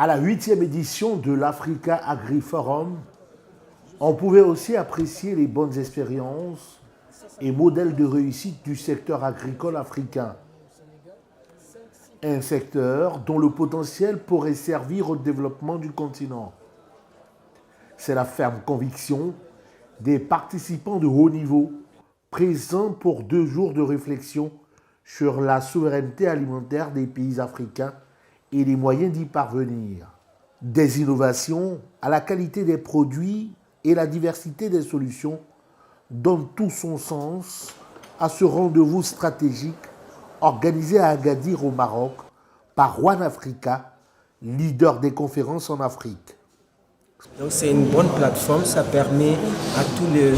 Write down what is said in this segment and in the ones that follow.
À la 8e édition de l'Africa Agri-Forum, on pouvait aussi apprécier les bonnes expériences et modèles de réussite du secteur agricole africain. Un secteur dont le potentiel pourrait servir au développement du continent. C'est la ferme conviction des participants de haut niveau présents pour 2 jours de réflexion sur la souveraineté alimentaire des pays africains et les moyens d'y parvenir. Des innovations à la qualité des produits et la diversité des solutions donnent tout son sens à ce rendez-vous stratégique organisé à Agadir au Maroc par One Africa, leader des conférences en Afrique. Donc c'est une bonne plateforme, ça permet à tous les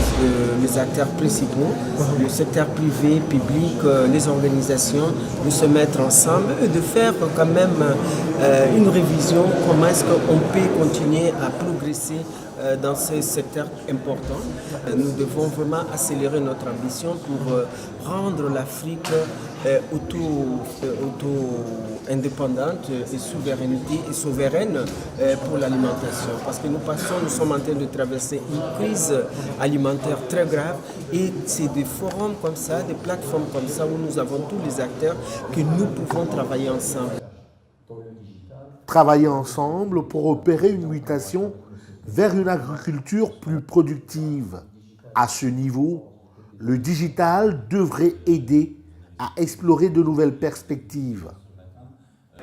acteurs principaux, le secteur privé, public, les organisations, de se mettre ensemble et de faire quand même une révision, comment est-ce qu'on peut continuer à progresser dans ce secteur important. Nous devons vraiment accélérer notre ambition pour rendre l'Afrique auto-indépendante et souveraine pour l'alimentation. Parce que nous sommes en train de traverser une crise alimentaire très grave et c'est des forums comme ça, des plateformes comme ça où nous avons tous les acteurs que nous pouvons travailler ensemble. Travailler ensemble pour opérer une mutation vers une agriculture plus productive. À ce niveau, le digital devrait aider à explorer de nouvelles perspectives.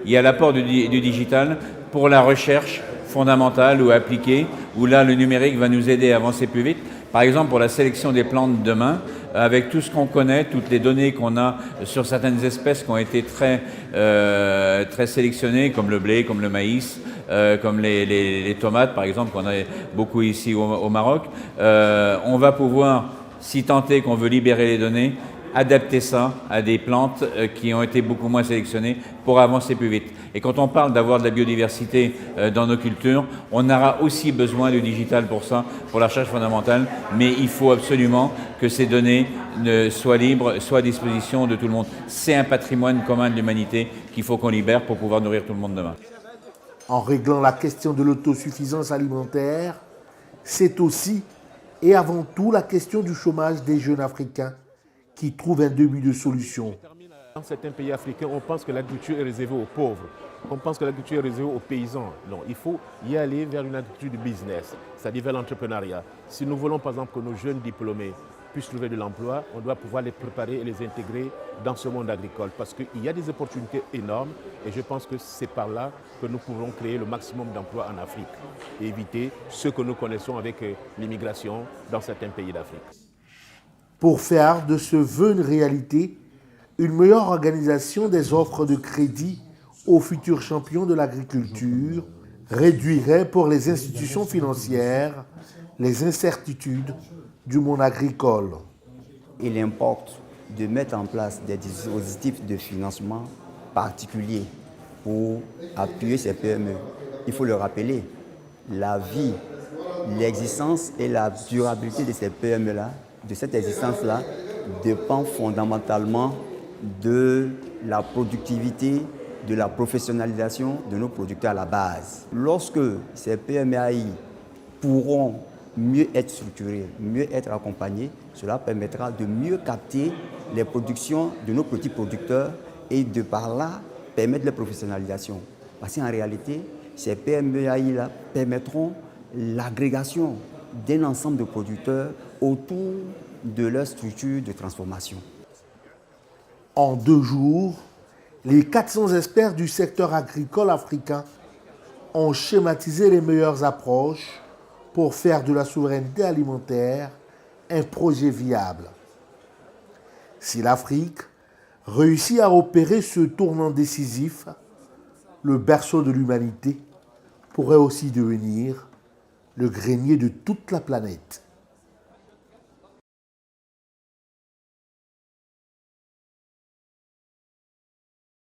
Il y a l'apport du digital pour la recherche fondamentale ou appliquée, où là le numérique va nous aider à avancer plus vite. Par exemple pour la sélection des plantes demain, avec tout ce qu'on connaît, toutes les données qu'on a sur certaines espèces qui ont été très sélectionnées, comme le blé, comme le maïs, comme les tomates par exemple, qu'on a beaucoup ici au Maroc, on va pouvoir, si tant est qu'on veut libérer les données, adapter ça à des plantes qui ont été beaucoup moins sélectionnées pour avancer plus vite. Et quand on parle d'avoir de la biodiversité dans nos cultures, on aura aussi besoin du digital pour ça, pour la recherche fondamentale, mais il faut absolument que ces données soient libres, soient à disposition de tout le monde. C'est un patrimoine commun de l'humanité qu'il faut qu'on libère pour pouvoir nourrir tout le monde demain. En réglant la question de l'autosuffisance alimentaire, c'est aussi et avant tout la question du chômage des jeunes Africains qui trouvent un début de solution. Dans certains pays africains, on pense que l'agriculture est réservée aux pauvres. On pense que l'agriculture est réservée aux paysans. Non, il faut y aller vers une agriculture de business, c'est-à-dire vers l'entrepreneuriat. Si nous voulons par exemple que nos jeunes diplômés puissent trouver de l'emploi, on doit pouvoir les préparer et les intégrer dans ce monde agricole parce qu'il y a des opportunités énormes et je pense que c'est par là que nous pouvons créer le maximum d'emplois en Afrique et éviter ce que nous connaissons avec l'immigration dans certains pays d'Afrique. Pour faire de ce vœu une réalité, une meilleure organisation des offres de crédit aux futurs champions de l'agriculture réduirait pour les institutions financières les incertitudes du monde agricole. Il importe de mettre en place des dispositifs de financement particuliers pour appuyer ces PME. Il faut le rappeler, la vie, l'existence et la durabilité de ces PME-là, de cette existence-là, dépend fondamentalement de la productivité, de la professionnalisation de nos producteurs à la base. Lorsque ces PMEAI pourront mieux être structurés, mieux être accompagnés, cela permettra de mieux capter les productions de nos petits producteurs et de par là permettre leur professionnalisation. Parce qu'en réalité, ces PMEAI-là permettront l'agrégation d'un ensemble de producteurs autour de leur structure de transformation. En 2 jours, les 400 experts du secteur agricole africain ont schématisé les meilleures approches pour faire de la souveraineté alimentaire un projet viable. Si l'Afrique réussit à opérer ce tournant décisif, le berceau de l'humanité pourrait aussi devenir le grenier de toute la planète.